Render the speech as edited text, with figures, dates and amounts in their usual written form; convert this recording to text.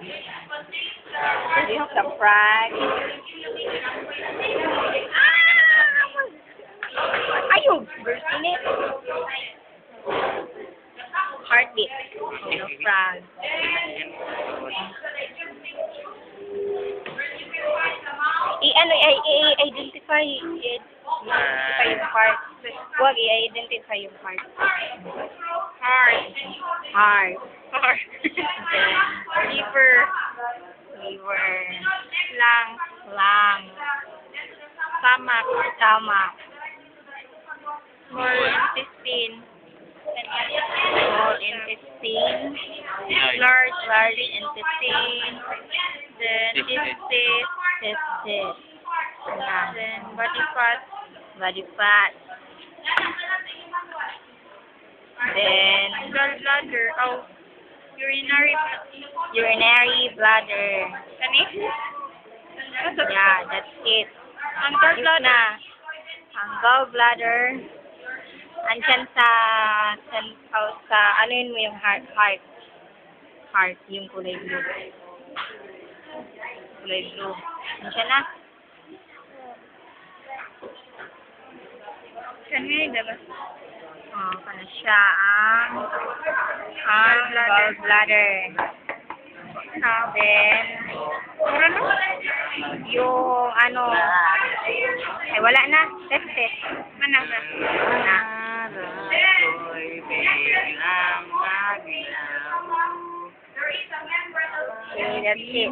Do you have some frag? Ayun! Bursting it. Heartbeat. No frag. I-identify yung part. Huwag i-identify yung part. Heart. Heart. Heart. Liver. Liver. Lang. Lung. Stomach. Stomach. Small intestine. Small intestine. Large intestine. Then testes. Testes. Then body fat. Body fat. Then Gallbladder. Oh. urinary bladder. Kani? Yeah, that's it. Ang Yun gallbladder. na. Ang gallbladder. Andyan sa ano yun mo yung heart. Heart, yung kulay blue. Kulay blue. Andyan na. Kani, diba? Kana siya ang gallbladder. Then, yung ano, ay wala na, testes. Manasa. Na. Okay, that's it.